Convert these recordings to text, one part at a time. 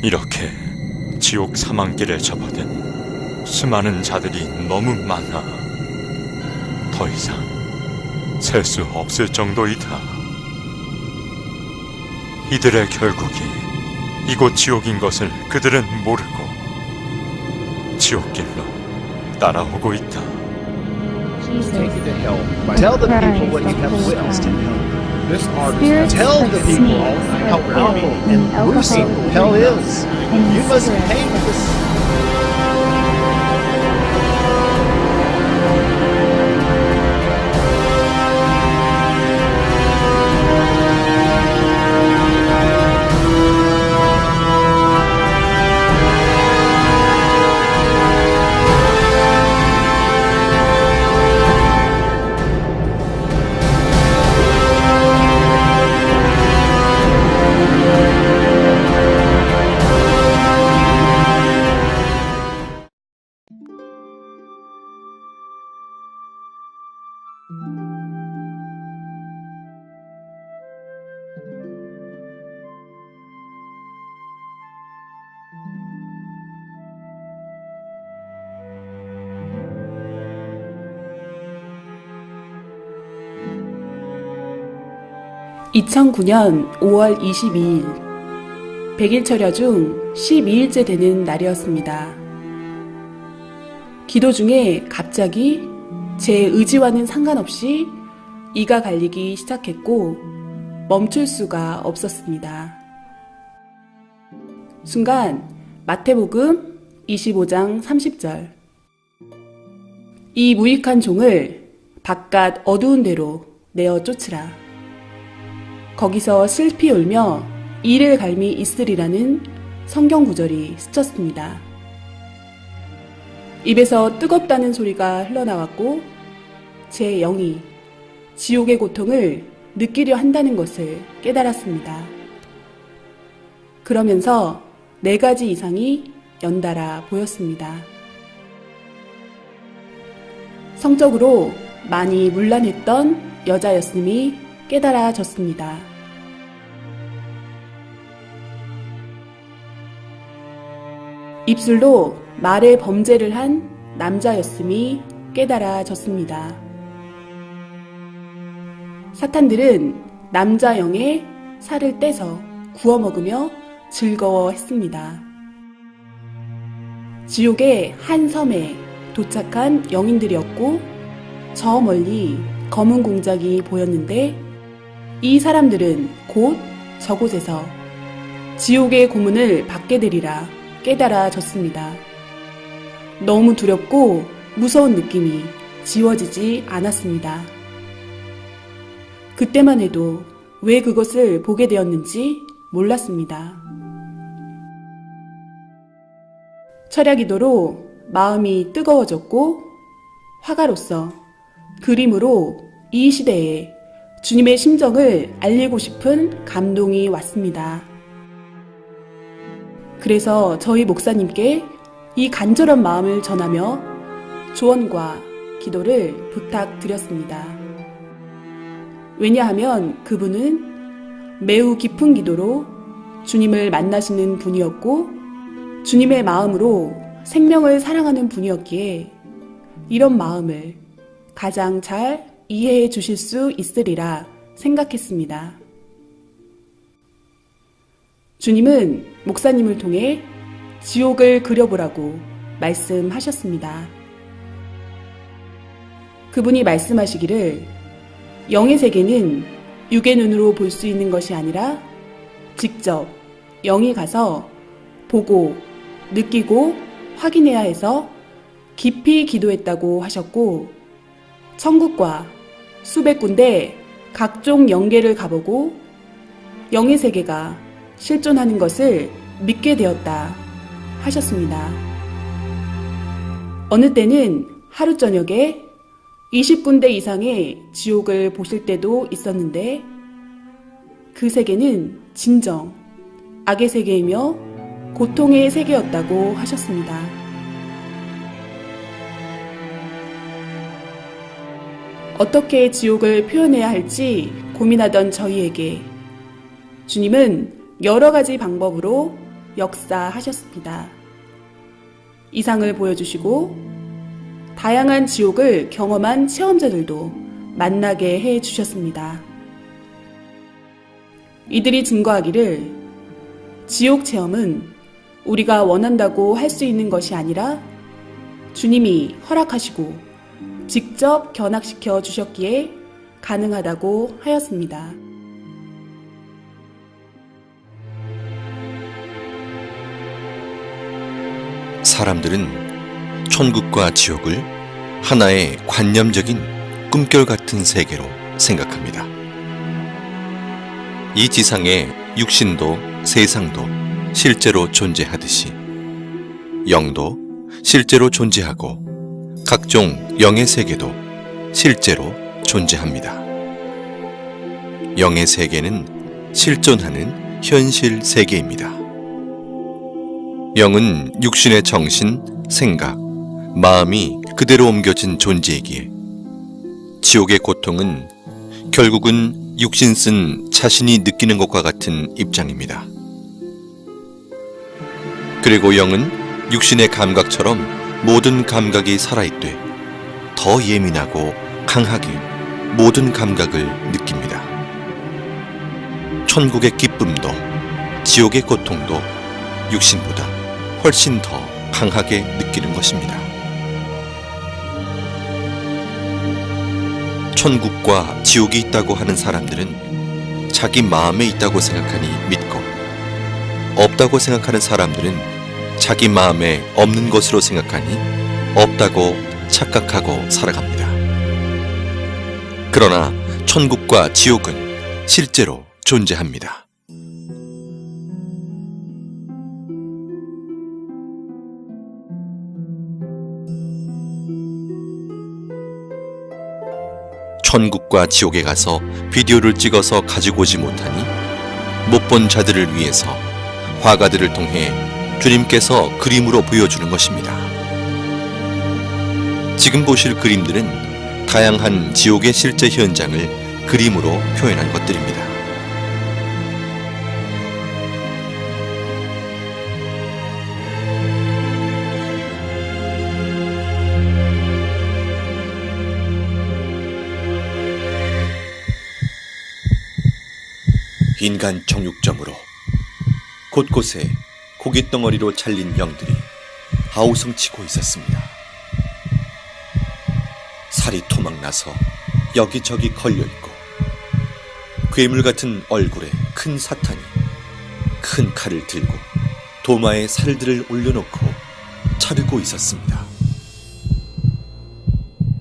이렇게 지옥 사망길에 접어든 수많은 자들이 너무 많아 더 이상 셀 수 없을 정도이다. 이들의 결국이 이곳 지옥인 것을 그들은 모르고 지옥길로 따라오고 있다. Take you to hell. Tell the people what you have witnessed in hell. This artist tell the people how awful and gruesome hell is. You must pay for this. (2009년 5월 22일) 100일 철야 중 12일째 되는 날이었습니다. 기도 중에 갑자기 제 의지와는 상관없이 이가 갈리기 시작했고 멈출 수가 없었습니다. 순간 마태복음 25장 30절 이 무익한 종을 바깥 어두운 데로 내어 쫓으라. 거기서 슬피 울며 이를 갈미 있으리라는 성경 구절이 스쳤습니다. 입에서 뜨겁다는 소리가 흘러나왔고 제 영이 지옥의 고통을 느끼려 한다는 것을 깨달았습니다. 그러면서 4가지 이상이 연달아 보였습니다. 성적으로 많이 문란했던 여자였음이 깨달아졌습니다. 입술로 말의 범죄를 한 남자였음이 깨달아졌습니다. 사탄들은 남자 영의 살을 떼서 구워 먹으며 즐거워했습니다. 지옥의 한 섬에 도착한 영인들이었고 저 멀리 검은 공작이 보였는데 이 사람들은 곧 저곳에서 지옥의 고문을 받게 되리라 깨달아졌습니다. 너무 두렵고 무서운 느낌이 지워지지 않았습니다. 그때만 해도 왜 그것을 보게 되었는지 몰랐습니다. 철야 기도로 마음이 뜨거워졌고 화가로서 그림으로 이 시대에 주님의 심정을 알리고 싶은 감동이 왔습니다. 그래서 저희 목사님께 이 간절한 마음을 전하며 조언과 기도를 부탁드렸습니다. 왜냐하면 그분은 매우 깊은 기도로 주님을 만나시는 분이었고 주님의 마음으로 생명을 사랑하는 분이었기에 이런 마음을 가장 잘 이해해 주실 수 있으리라 생각했습니다. 주님은 목사님을 통해 지옥을 그려보라고 말씀하셨습니다. 그분이 말씀하시기를 영의 세계는 육의 눈으로 볼 수 있는 것이 아니라 직접 영이 가서 보고 느끼고 확인해야 해서 깊이 기도했다고 하셨고 천국과 수백 군데 각종 영계를 가보고 영의 세계가 실존하는 것을 믿게 되었다 하셨습니다. 어느 때는 하루 저녁에 20군데 이상의 지옥을 보실 때도 있었는데 그 세계는 진정 악의 세계이며 고통의 세계였다고 하셨습니다. 어떻게 지옥을 표현해야 할지 고민하던 저희에게 주님은 여러 가지 방법으로 역사하셨습니다. 이상을 보여주시고 다양한 지옥을 경험한 체험자들도 만나게 해주셨습니다. 이들이 증거하기를 지옥 체험은 우리가 원한다고 할 수 있는 것이 아니라 주님이 허락하시고 직접 견학시켜 주셨기에 가능하다고 하였습니다. 사람들은 천국과 지옥을 하나의 관념적인 꿈결 같은 세계로 생각합니다. 이 지상에 육신도 세상도 실제로 존재하듯이 영도 실제로 존재하고 각종 영의 세계도 실제로 존재합니다. 영의 세계는 실존하는 현실 세계입니다. 영은 육신의 정신, 생각, 마음이 그대로 옮겨진 존재이기에 지옥의 고통은 결국은 육신 쓴 자신이 느끼는 것과 같은 입장입니다. 그리고 영은 육신의 감각처럼 모든 감각이 살아있되 더 예민하고 강하게 모든 감각을 느낍니다. 천국의 기쁨도 지옥의 고통도 육신보다 훨씬 더 강하게 느끼는 것입니다. 천국과 지옥이 있다고 하는 사람들은 자기 마음에 있다고 생각하니 믿고, 없다고 생각하는 사람들은 자기 마음에 없는 것으로 생각하니 없다고 착각하고 살아갑니다. 그러나 천국과 지옥은 실제로 존재합니다. 천국과 지옥에 가서 비디오를 찍어서 가지고 오지 못하니 못 본 자들을 위해서 화가들을 통해 주님께서 그림으로 보여주는 것입니다. 지금 보실 그림들은 다양한 지옥의 실제 현장을 그림으로 표현한 것들입니다. 인간 정육점으로 곳곳에 고깃덩어리로 잘린 영들이 아우성치고 있었습니다. 살이 토막나서 여기저기 걸려있고 괴물 같은 얼굴에 큰 사탄이 큰 칼을 들고 도마에 살들을 올려놓고 자르고 있었습니다.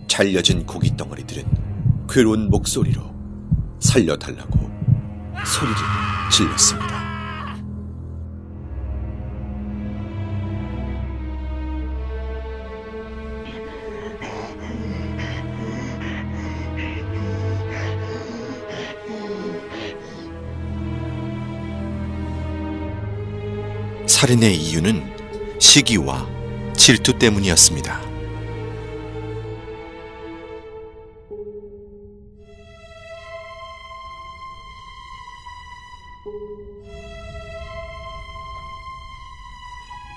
잘려진 고깃덩어리들은 괴로운 목소리로 살려달라고 소리를 질렀습니다. 살인의 이유는 시기와 질투 때문이었습니다.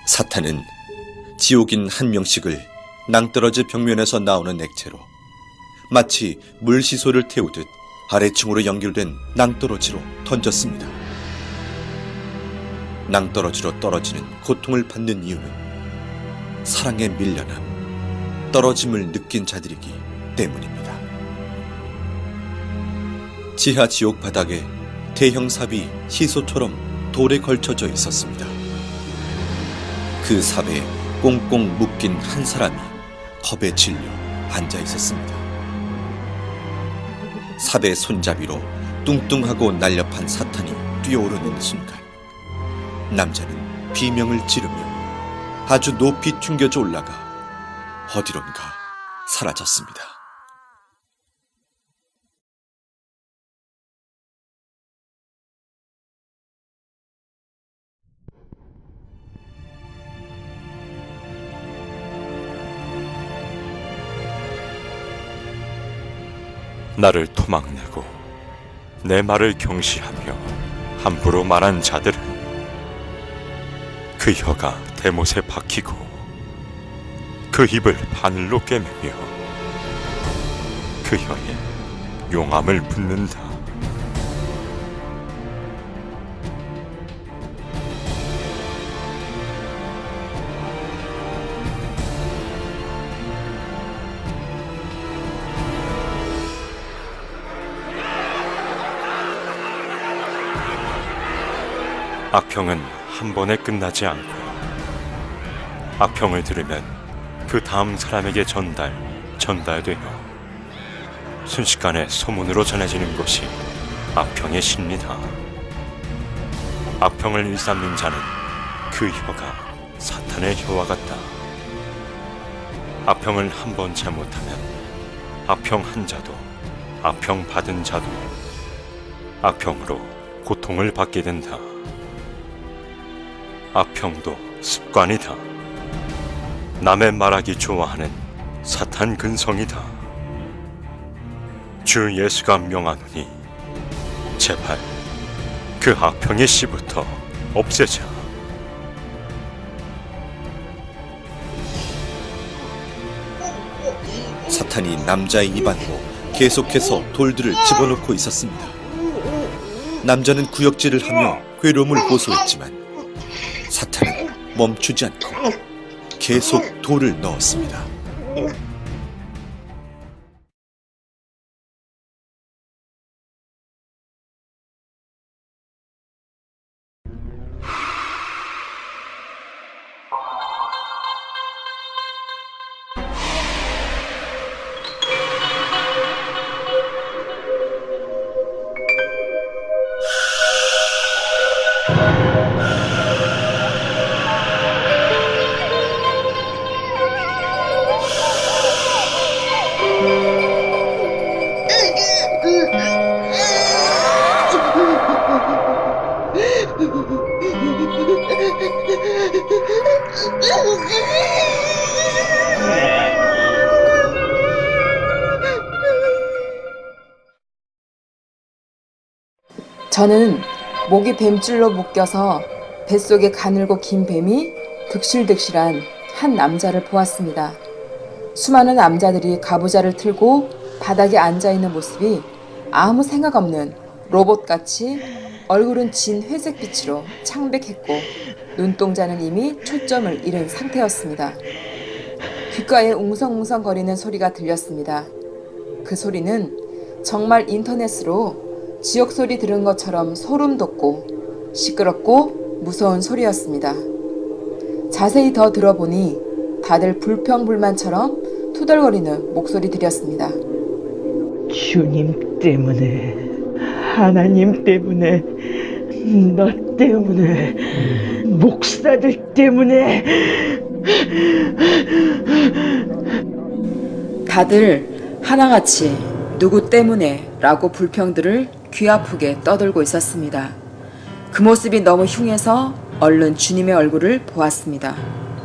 사탄은 지옥인 한 명씩을 낭떠러지 벽면에서 나오는 액체로 마치 물시소를 태우듯 아래층으로 연결된 낭떠러지로 던졌습니다. 낭떠러지로 떨어지는 고통을 받는 이유는 사랑에 밀려남, 떨어짐을 느낀 자들이기 때문입니다. 지하 지옥 바닥에 대형 삽이 시소처럼 돌에 걸쳐져 있었습니다. 그 삽에 꽁꽁 묶인 한 사람이 겁에 질려 앉아 있었습니다. 삽의 손잡이로 뚱뚱하고 날렵한 사탄이 뛰어오르는 순간 남자는 비명을 지르며 아주 높이 튕겨져 올라가 어디론가 사라졌습니다. 나를 토막내고 내 말을 경시하며 함부로 말한 자들은 그 혀가 대못에 박히고 그 입을 바늘로 꿰매며 그 혀에 용암을 붓는다. 악평은 한 번에 끝나지 않고 악평을 들으면 그 다음 사람에게 전달되며 순식간에 소문으로 전해지는 것이 악평의 시입니다. 악평을 일삼는 자는 그 혀가 사탄의 혀와 같다. 악평을 한 번 잘못하면 악평 한 자도 악평 받은 자도 악평으로 고통을 받게 된다. 악평도 습관이다. 남의 말하기 좋아하는 사탄 근성이다. 주 예수가 명하노니 제발 그 악평의 씨부터 없애자. 사탄이 남자의 입 안으로 계속해서 돌들을 집어넣고 있었습니다. 남자는 구역질을 하며 괴로움을 호소했지만 사탄은 멈추지 않고 계속 돌을 넣었습니다. 저는 목이 뱀줄로 묶여서 뱃속에 가늘고 긴 뱀이 득실득실한 한 남자를 보았습니다. 수많은 남자들이 가부좌를 틀고 바닥에 앉아있는 모습이 아무 생각 없는 로봇같이 얼굴은 진 회색빛으로 창백했고 눈동자는 이미 초점을 잃은 상태였습니다. 귓가에 웅성웅성거리는 소리가 들렸습니다. 그 소리는 정말 인터넷으로 지옥소리 들은 것처럼 소름 돋고 시끄럽고 무서운 소리였습니다. 자세히 더 들어보니 다들 불평불만처럼 투덜거리는 목소리들이었습니다. 주님 때문에, 하나님 때문에, 너 때문에, 목사들 때문에. 다들 하나같이 누구 때문에 라고 불평들을 귀아프게 떠들고 있었습니다. 그 모습이 너무 흉해서 얼른 주님의 얼굴을 보았습니다.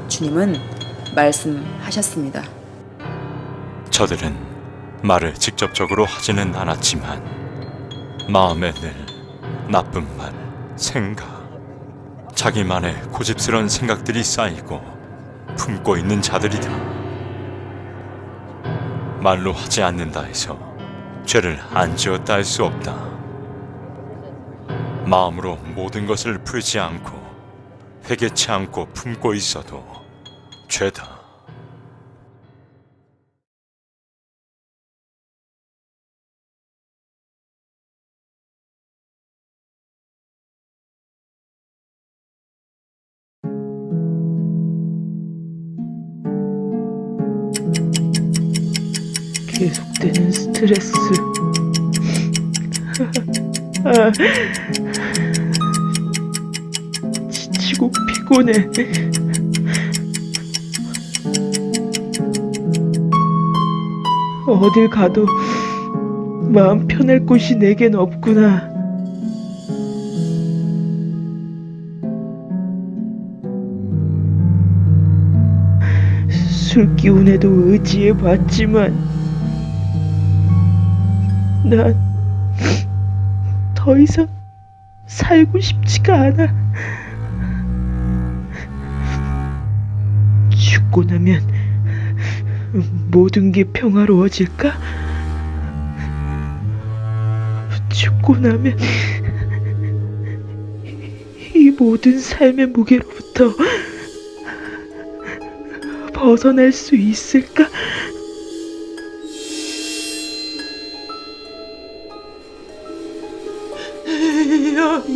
주님은 말씀하셨습니다. 저들은 말을 직접적으로 하지는 않았지만 마음에 늘 나쁜 말, 생각, 자기만의 고집스러운 생각들이 쌓이고 품고 있는 자들이다. 말로 하지 않는다 해서 죄를 안 지었다 할 수 없다. 마음으로 모든 것을 풀지 않고 회개치 않고 품고 있어도 죄다. 계속되는 스트레스. 지치고 피곤해. 어딜 가도 마음 편할 곳이 내겐 없구나. 술 기운에도 의지해봤지만 난 더 이상 살고 싶지가 않아. 죽고 나면 모든 게 평화로워질까? 죽고 나면 이 모든 삶의 무게로부터 벗어날 수 있을까?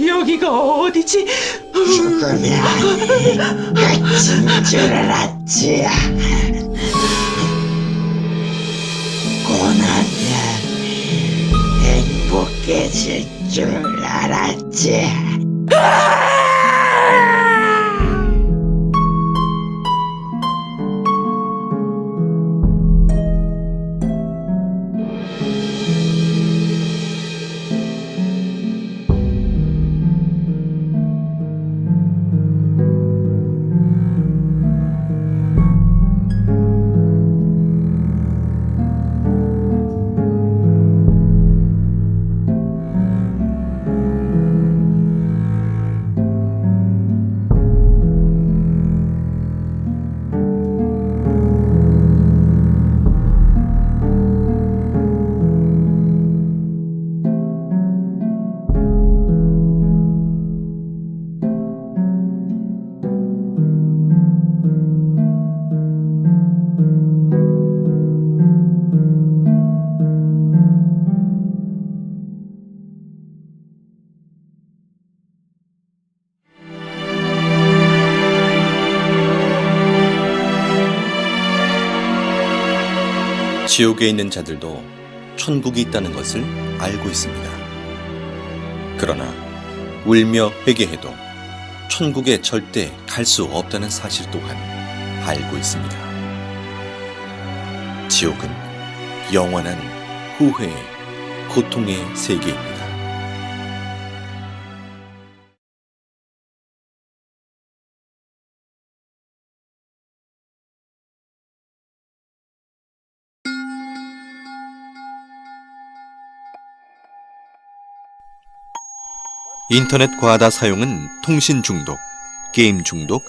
여기가 어디지? 죽으면 끝인 줄 알았지. 고나면 행복해질 줄 알았지. 지옥에 있는 자들도 천국이 있다는 것을 알고 있습니다. 그러나 울며 회개해도 천국에 절대 갈 수 없다는 사실 또한 알고 있습니다. 지옥은 영원한 후회의 고통의 세계입니다. 인터넷 과다 사용은 통신 중독, 게임 중독,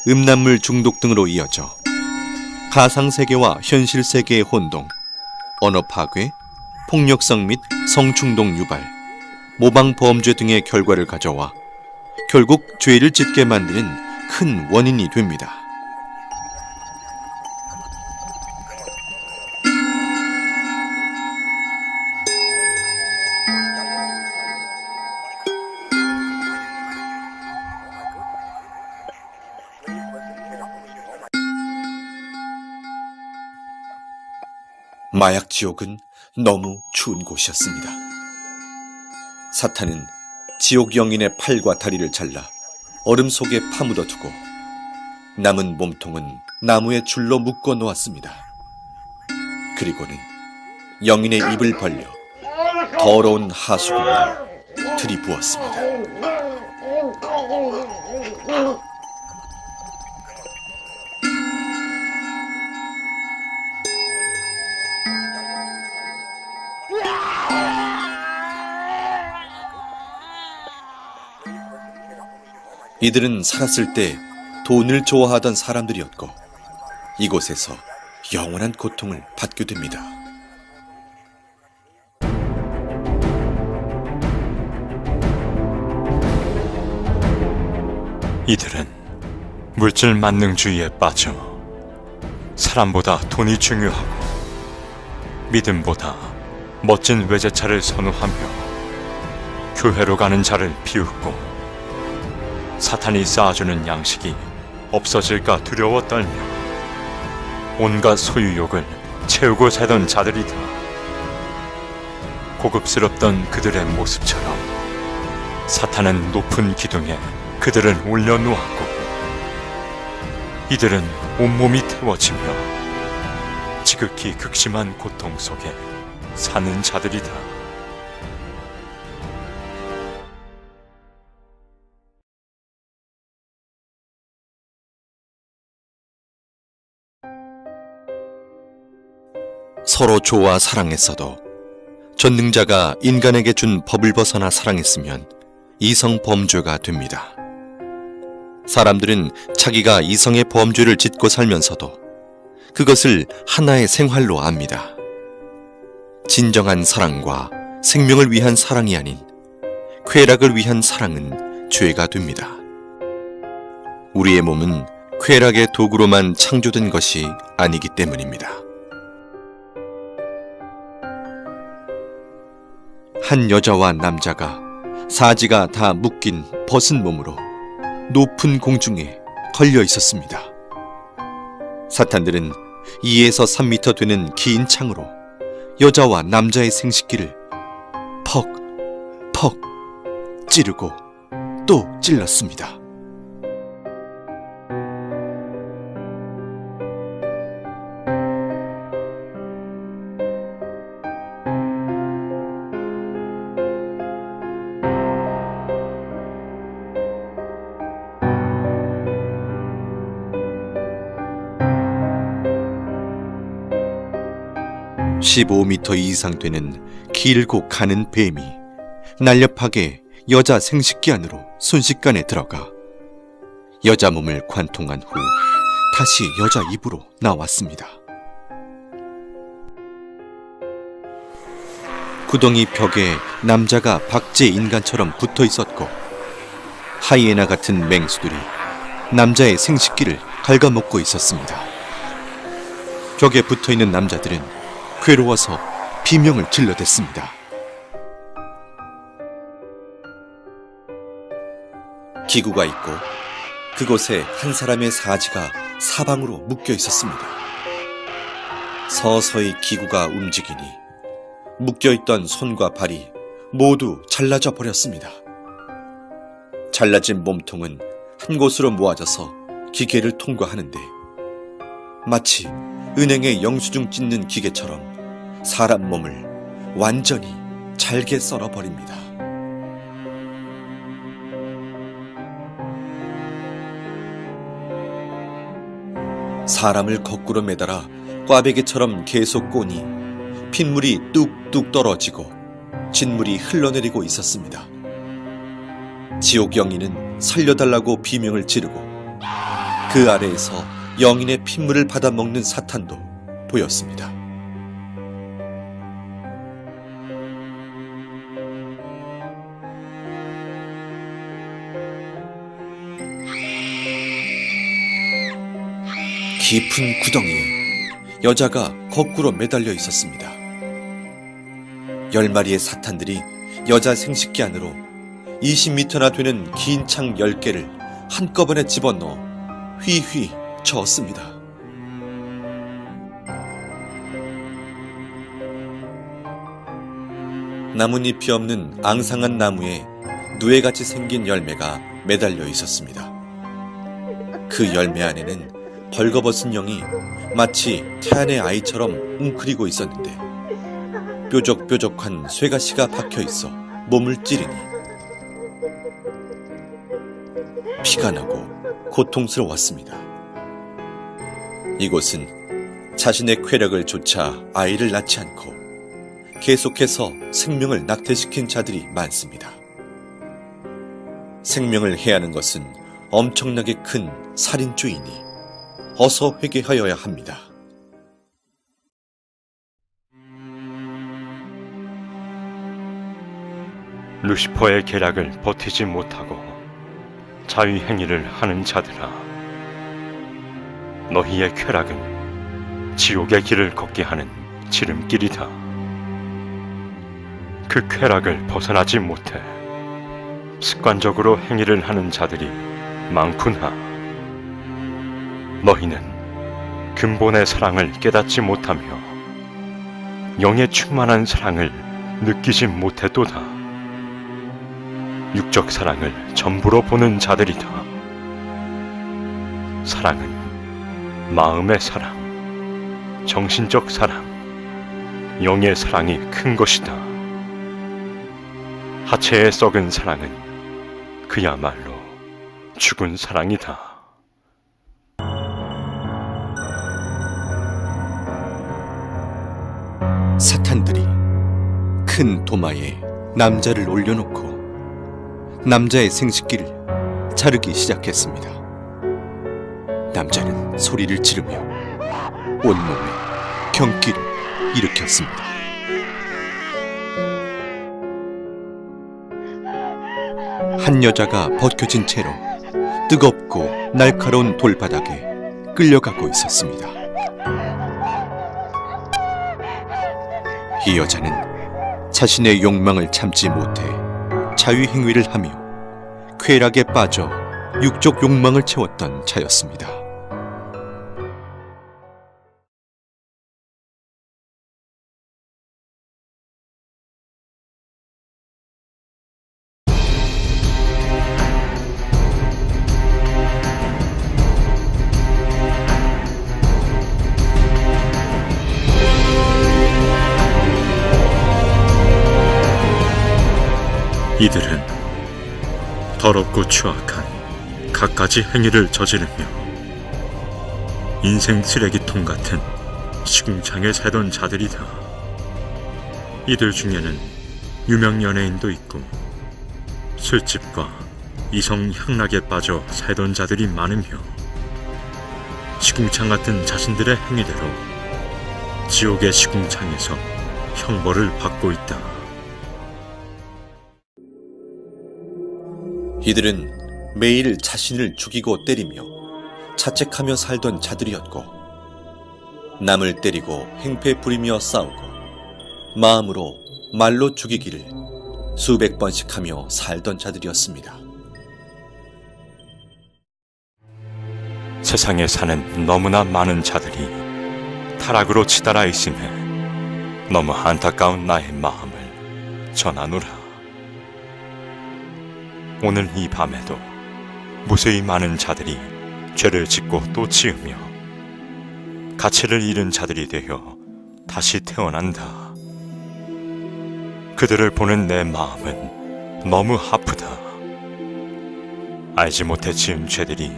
음란물 중독 등으로 이어져 가상세계와 현실 세계의 혼동, 언어 파괴, 폭력성 및 성충동 유발, 모방 범죄 등의 결과를 가져와 결국 죄를 짓게 만드는 큰 원인이 됩니다. 마약 지옥은 너무 추운 곳이었습니다. 사탄은 지옥 영인의 팔과 다리를 잘라 얼음 속에 파묻어 두고 남은 몸통은 나무에 줄로 묶어 놓았습니다. 그리고는 영인의 입을 벌려 더러운 하수구를 들이부었습니다. 이들은 살았을 때 돈을 좋아하던 사람들이었고 이곳에서 영원한 고통을 받게 됩니다. 이들은 물질 만능주의에 빠져 사람보다 돈이 중요하고 믿음보다 멋진 외제차를 선호하며 교회로 가는 자를 비웃고 사탄이 쌓아주는 양식이 없어질까 두려워 떨며 온갖 소유욕을 채우고 살던 자들이다. 고급스럽던 그들의 모습처럼 사탄은 높은 기둥에 그들을 올려놓았고 이들은 온몸이 태워지며 지극히 극심한 고통 속에 사는 자들이다. 서로 좋아 사랑했어도 전능자가 인간에게 준 법을 벗어나 사랑했으면 이성 범죄가 됩니다. 사람들은 자기가 이성의 범죄를 짓고 살면서도 그것을 하나의 생활로 압니다. 진정한 사랑과 생명을 위한 사랑이 아닌 쾌락을 위한 사랑은 죄가 됩니다. 우리의 몸은 쾌락의 도구로만 창조된 것이 아니기 때문입니다. 한 여자와 남자가 사지가 다 묶인 벗은 몸으로 높은 공중에 걸려 있었습니다. 사탄들은 2에서 3미터 되는 긴 창으로 여자와 남자의 생식기를 퍽, 퍽 찌르고 또 찔렀습니다. (15m) 이상 되는 길고 가는 뱀이 날렵하게 여자 생식기 안으로 순식간에 들어가 여자 몸을 관통한 후 다시 여자 입으로 나왔습니다. 구덩이 벽에 남자가 박제 인간처럼 붙어 있었고 하이에나 같은 맹수들이 남자의 생식기를 갉아먹고 있었습니다. 벽에 붙어 있는 남자들은 괴로워서 비명을 질러댔습니다. 기구가 있고 그곳에 한 사람의 사지가 사방으로 묶여 있었습니다. 서서히 기구가 움직이니 묶여있던 손과 발이 모두 잘라져 버렸습니다. 잘라진 몸통은 한 곳으로 모아져서 기계를 통과하는데 마치 은행에 영수증 찢는 기계처럼 사람 몸을 완전히 잘게 썰어버립니다. 사람을 거꾸로 매달아 꽈배기처럼 계속 꼬니 핏물이 뚝뚝 떨어지고 진물이 흘러내리고 있었습니다. 지옥 영인은 살려달라고 비명을 지르고 그 아래에서 영인의 핏물을 받아먹는 사탄도 보였습니다. 깊은 구덩이에 여자가 거꾸로 매달려 있었습니다. 10마리의 사탄들이 여자 생식기 안으로 20m나 되는 긴 창 10개를 한꺼번에 집어넣어 휘휘 저었습니다. 나뭇잎이 없는 앙상한 나무에 누에같이 생긴 열매가 매달려 있었습니다. 그 열매 안에는 벌거벗은 영이 마치 태안의 아이처럼 웅크리고 있었는데 뾰족뾰족한 쇠가시가 박혀 있어 몸을 찌르니 피가 나고 고통스러웠습니다. 이곳은 자신의 쾌락을 좇아 아이를 낳지 않고 계속해서 생명을 낙태시킨 자들이 많습니다. 생명을 해하는 것은 엄청나게 큰 살인죄이니 어서 회개하여야 합니다. 루시퍼의 계략을 버티지 못하고 자위행위를 하는 자들아, 너희의 쾌락은 지옥의 길을 걷게 하는 지름길이다. 그 쾌락을 벗어나지 못해 습관적으로 행위를 하는 자들이 많구나. 너희는 근본의 사랑을 깨닫지 못하며 영에 충만한 사랑을 느끼지 못했도다. 육적 사랑을 전부로 보는 자들이다. 사랑은 마음의 사랑, 정신적 사랑, 영의 사랑이 큰 것이다. 하체에 썩은 사랑은 그야말로 죽은 사랑이다. 사탄들이 큰 도마에 남자를 올려놓고 남자의 생식기를 자르기 시작했습니다. 남자는 소리를 지르며 온몸에 경기를 일으켰습니다. 한 여자가 벗겨진 채로 뜨겁고 날카로운 돌바닥에 끌려가고 있었습니다. 이 여자는 자신의 욕망을 참지 못해 자위행위를 하며 쾌락에 빠져 육적 욕망을 채웠던 자였습니다. 이들은 더럽고 추악한 갖가지 행위를 저지르며 인생 쓰레기통 같은 시궁창에 살던 자들이다. 이들 중에는 유명 연예인도 있고 술집과 이성 향락에 빠져 살던 자들이 많으며 시궁창 같은 자신들의 행위대로 지옥의 시궁창에서 형벌을 받고 있다. 이들은 매일 자신을 죽이고 때리며 자책하며 살던 자들이었고 남을 때리고 행패 부리며 싸우고 마음으로 말로 죽이기를 수백 번씩 하며 살던 자들이었습니다. 세상에 사는 너무나 많은 자들이 타락으로 치달아 있음에 너무 안타까운 나의 마음을 전하노라. 오늘 이 밤에도 무수히 많은 자들이 죄를 짓고 또 지으며 가치를 잃은 자들이 되어 다시 태어난다. 그들을 보는 내 마음은 너무 아프다. 알지 못해 지은 죄들이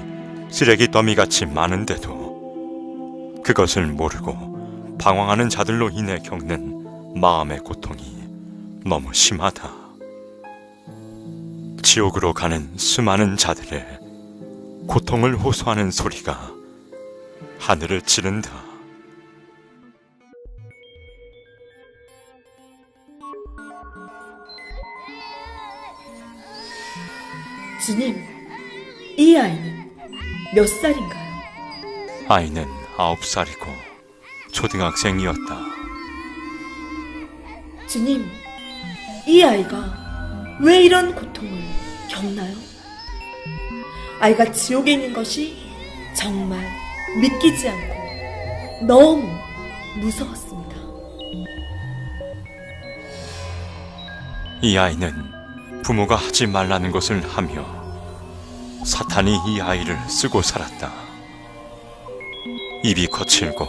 쓰레기 더미같이 많은데도 그것을 모르고 방황하는 자들로 인해 겪는 마음의 고통이 너무 심하다. 지옥으로 가는 수많은 자들의 고통을 호소하는 소리가 하늘을 찌른다. 주님, 이 아이는 몇 살인가요? 아이는 9살이고 초등학생이었다. 주님, 이 아이가 왜 이런 고통을 겪나요? 아이가 지옥에 있는 것이 정말 믿기지 않고 너무 무서웠습니다. 이 아이는 부모가 하지 말라는 것을 하며 사탄이 이 아이를 쓰고 살았다. 입이 거칠고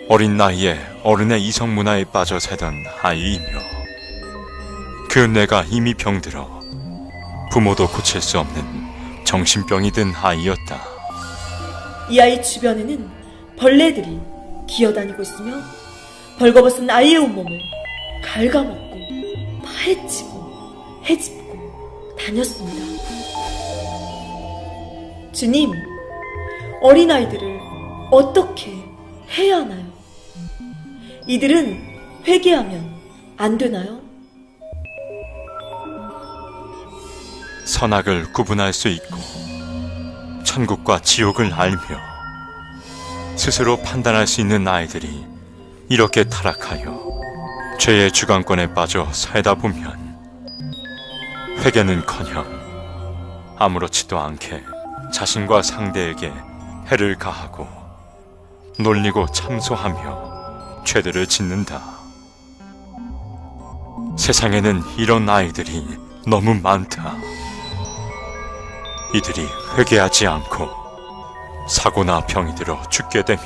어린 나이에 어른의 이성 문화에 빠져 살던 아이이며 그 뇌가 이미 병들어 부모도 고칠 수 없는 정신병이 든 아이였다. 이 아이 주변에는 벌레들이 기어다니고 있으며 벌거벗은 아이의 온몸을 갉아먹고 파헤치고 헤집고 다녔습니다. 주님, 어린아이들을 어떻게 해야 하나요? 이들은 회개하면 안 되나요? 선악을 구분할 수 있고 천국과 지옥을 알며 스스로 판단할 수 있는 아이들이 이렇게 타락하여 죄의 주관권에 빠져 살다 보면 회개는커녕 아무렇지도 않게 자신과 상대에게 해를 가하고 놀리고 참소하며 죄들을 짓는다. 세상에는 이런 아이들이 너무 많다. 이들이 회개하지 않고 사고나 병이 들어 죽게 되면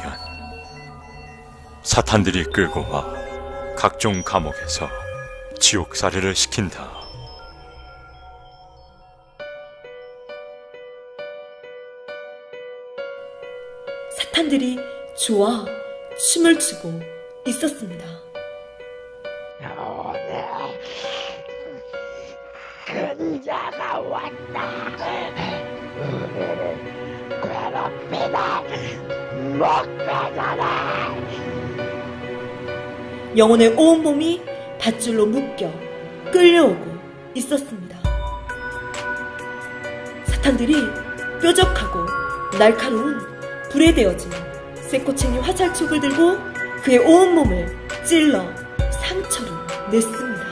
사탄들이 끌고 와 각종 감옥에서 지옥살이를 시킨다. 사탄들이 좋아 춤을 추고 있었습니다. 근자가 왔다. 괴롭히다 못 가잖아. 영혼의 온몸이 밧줄로 묶여 끌려오고 있었습니다. 사탄들이 뾰족하고 날카로운 불에 데워진 쇠꼬챙이 화살촉을 들고 그의 온몸을 찔러 상처를 냈습니다.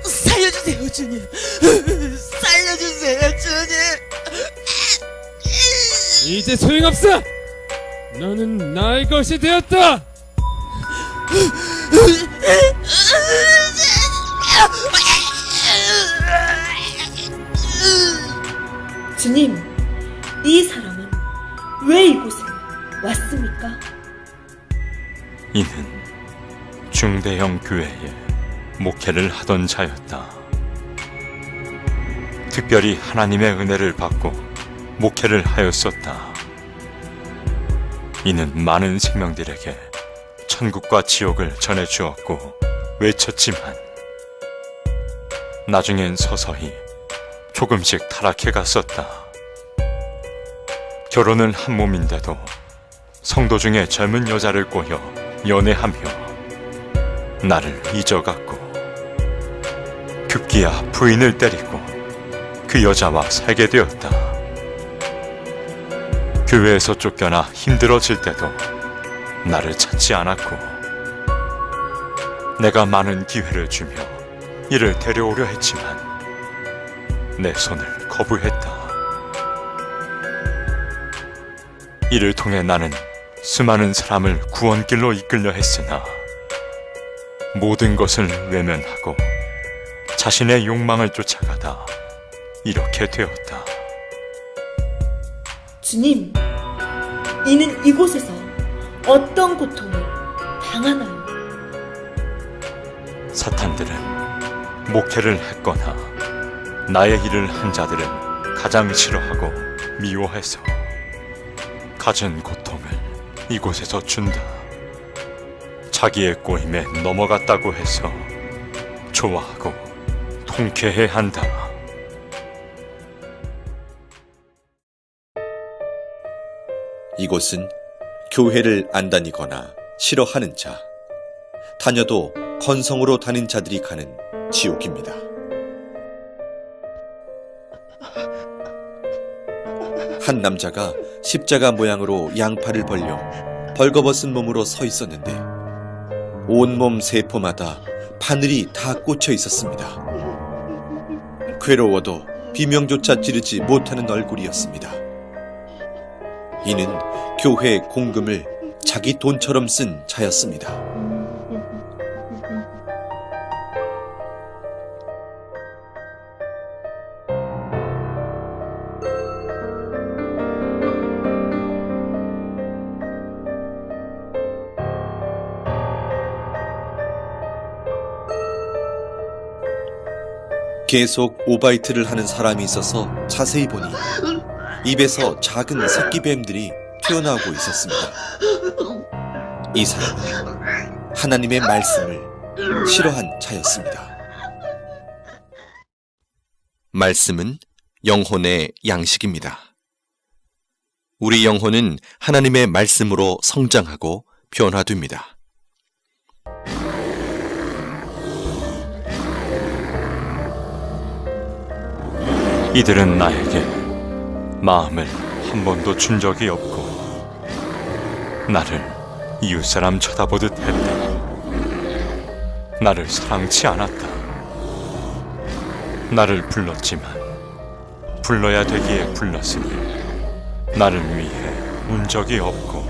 살려주세요, 주님. 살려주세요, 주님. 이제 소용없어. 너는 나의 것이 되었다. 주님, 이 사람은 왜 이곳에 왔습니까? 이는 중대형 교회에 목회를 하던 자였다. 특별히 하나님의 은혜를 받고 목회를 하였었다. 이는 많은 생명들에게 천국과 지옥을 전해주었고 외쳤지만 나중엔 서서히 조금씩 타락해 갔었다. 결혼은 한 몸인데도 성도 중에 젊은 여자를 꼬여 연애하며 나를 잊어갔고 급기야 부인을 때리고 그 여자와 살게 되었다. 교회에서 쫓겨나 힘들어질 때도 나를 찾지 않았고 내가 많은 기회를 주며 이를 데려오려 했지만 내 손을 거부했다. 이를 통해 나는 수많은 사람을 구원길로 이끌려 했으나 모든 것을 외면하고 자신의 욕망을 쫓아가다 이렇게 되었다. 주님, 이는 이곳에서 어떤 고통을 당하나요? 사탄들은 목회를 했거나 나의 일을 한 자들은 가장 싫어하고 미워해서 가진 고통을 이곳에서 준다. 자기의 꼬임에 넘어갔다고 해서 좋아하고 통쾌해 한다. 이곳은 교회를 안 다니거나 싫어하는 자, 다녀도 건성으로 다닌 자들이 가는 지옥입니다. 한 남자가 십자가 모양으로 양팔을 벌려 벌거벗은 몸으로 서 있었는데 온몸 세포마다 바늘이 다 꽂혀 있었습니다. 괴로워도 비명조차 지르지 못하는 얼굴이었습니다. 이는 교회 공금을 자기 돈처럼 쓴 자였습니다. 계속 오바이트를 하는 사람이 있어서 자세히 보니 입에서 작은 새끼뱀들이 튀어나오고 있었습니다. 이 사람은 하나님의 말씀을 싫어한 자였습니다. 말씀은 영혼의 양식입니다. 우리 영혼은 하나님의 말씀으로 성장하고 변화됩니다. 이들은 나에게 마음을 한 번도 준 적이 없고 나를 이웃사람 쳐다보듯 했다. 나를 사랑치 않았다. 나를 불렀지만 불러야 되기에 불렀으니 나를 위해 운 적이 없고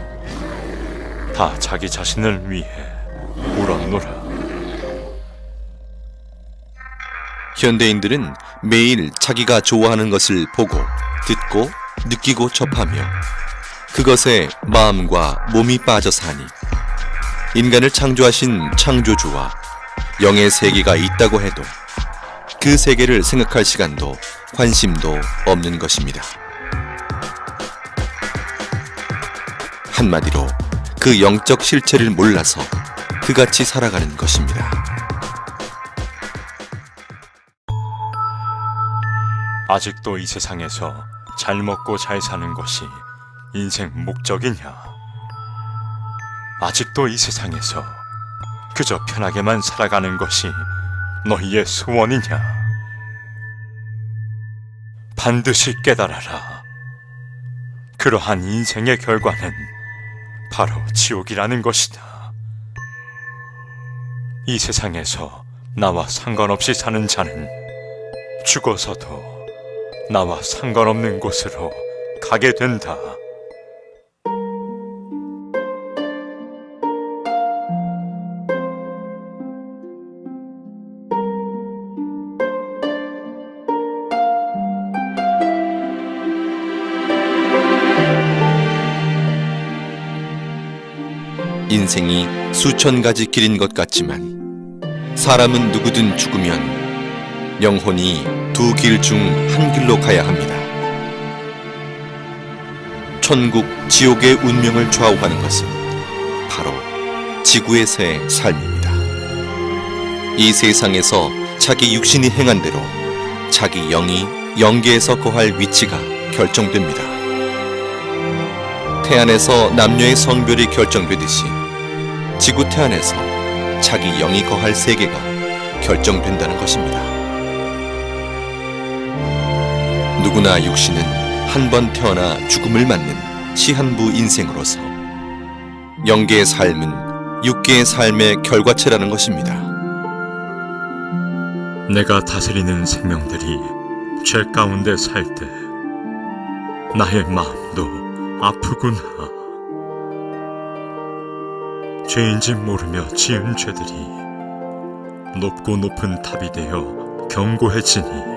다 자기 자신을 위해 울었노라. 현대인들은 매일 자기가 좋아하는 것을 보고, 듣고, 느끼고 접하며 그것에 마음과 몸이 빠져 사니 인간을 창조하신 창조주와 영의 세계가 있다고 해도 그 세계를 생각할 시간도 관심도 없는 것입니다. 한마디로 그 영적 실체를 몰라서 그같이 살아가는 것입니다. 아직도 이 세상에서 잘 먹고 잘 사는 것이 인생 목적이냐? 아직도 이 세상에서 그저 편하게만 살아가는 것이 너희의 소원이냐? 반드시 깨달아라. 그러한 인생의 결과는 바로 지옥이라는 것이다. 이 세상에서 나와 상관없이 사는 자는 죽어서도 나와 상관없는 곳으로 가게 된다. 인생이 수천 가지 길인 것 같지만 사람은 누구든 죽으면 영혼이 두 길 중 한 길로 가야 합니다. 천국, 지옥의 운명을 좌우하는 것은 바로 지구에서의 삶입니다. 이 세상에서 자기 육신이 행한 대로 자기 영이 영계에서 거할 위치가 결정됩니다. 태안에서 남녀의 성별이 결정되듯이 지구 태안에서 자기 영이 거할 세계가 결정된다는 것입니다. 누구나 육신은 한 번 태어나 죽음을 맞는 시한부 인생으로서 영계의 삶은 육계의 삶의 결과체라는 것입니다. 내가 다스리는 생명들이 죄 가운데 살 때 나의 마음도 아프구나. 죄인지 모르며 지은 죄들이 높고 높은 탑이 되어 견고해지니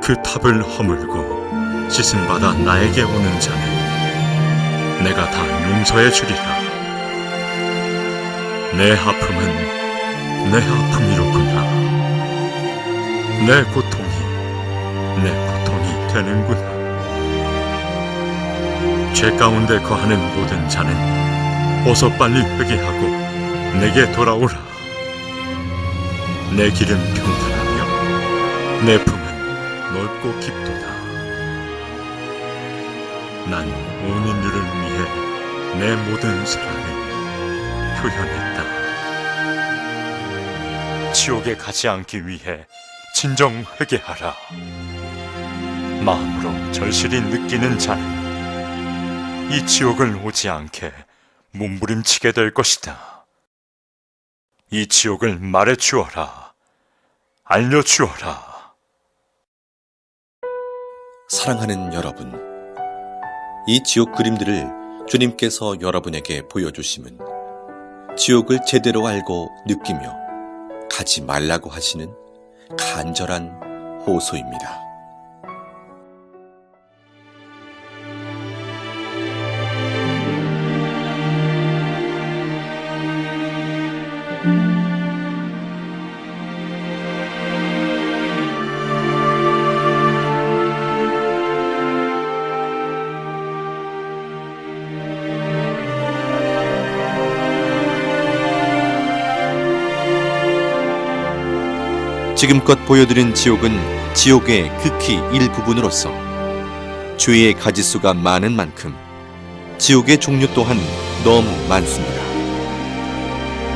그 탑을 허물고 씻음받아 나에게 오는 자는 내가 다 용서해 주리라. 내 아픔은 내 아픔이로구나. 내 고통이 되는구나. 죄 가운데 거하는 모든 자는 어서 빨리 회개하고 내게 돌아오라. 내 길은 평탄하며 내 품은 넓고 깊도다. 난 온 인류를 위해 내 모든 사랑을 표현했다. 지옥에 가지 않기 위해 진정 회개하라. 마음으로 절실히 느끼는 자는 이 지옥을 오지 않게 몸부림치게 될 것이다. 이 지옥을 말해 주어라. 알려 주어라. 사랑하는 여러분, 이 지옥 그림들을 주님께서 여러분에게 보여주심은 지옥을 제대로 알고 느끼며 가지 말라고 하시는 간절한 호소입니다. 지금껏 보여드린 지옥은 지옥의 극히 일부분으로서 죄의 가지수가 많은 만큼 지옥의 종류 또한 너무 많습니다.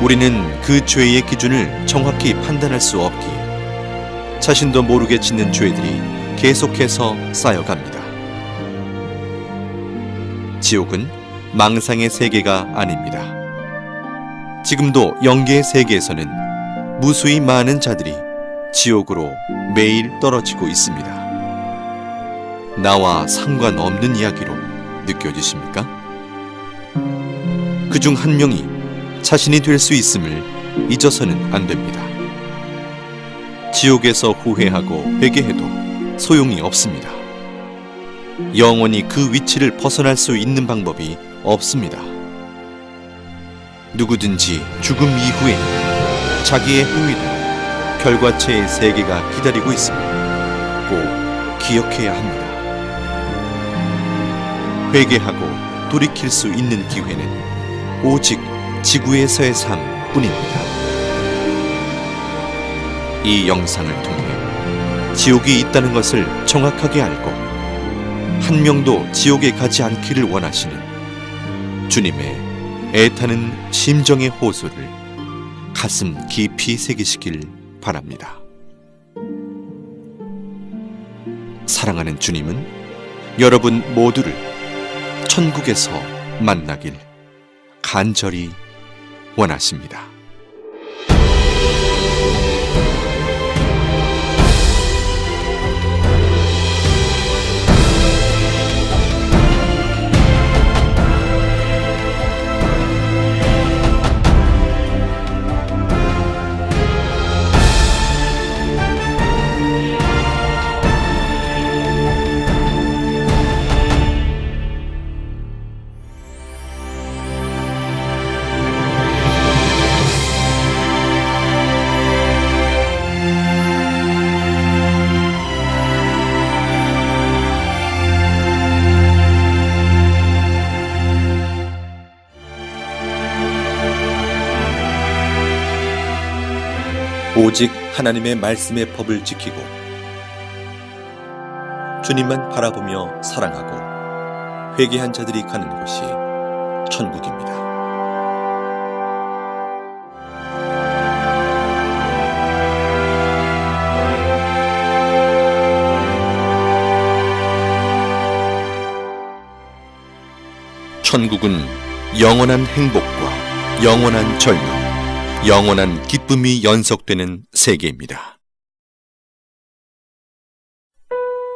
우리는 그 죄의 기준을 정확히 판단할 수 없기에 자신도 모르게 짓는 죄들이 계속해서 쌓여갑니다. 지옥은 망상의 세계가 아닙니다. 지금도 영계의 세계에서는 무수히 많은 자들이 지옥으로 매일 떨어지고 있습니다. 나와 상관없는 이야기로 느껴지십니까? 그중 한 명이 자신이 될 수 있음을 잊어서는 안 됩니다. 지옥에서 후회하고 회개해도 소용이 없습니다. 영원히 그 위치를 벗어날 수 있는 방법이 없습니다. 누구든지 죽음 이후에 자기의 행위대로 결과체의 세계가 기다리고 있음을 꼭 기억해야 합니다. 회개하고 돌이킬 수 있는 기회는 오직 지구에서의 삶뿐입니다. 이 영상을 통해 지옥이 있다는 것을 정확하게 알고 한 명도 지옥에 가지 않기를 원하시는 주님의 애타는 심정의 호소를 가슴 깊이 새기시길 바랍니다. 사랑하는 주님은 여러분 모두를 천국에서 만나길 간절히 원하십니다. 오직 하나님의 말씀의 법을 지키고 주님만 바라보며 사랑하고 회개한 자들이 가는 곳이 천국입니다. 천국은 영원한 행복과 영원한 젊음, 영원한 기쁨이 연속되는 세계입니다.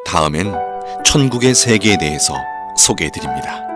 다음엔 천국의 세계에 대해서 소개해 드립니다.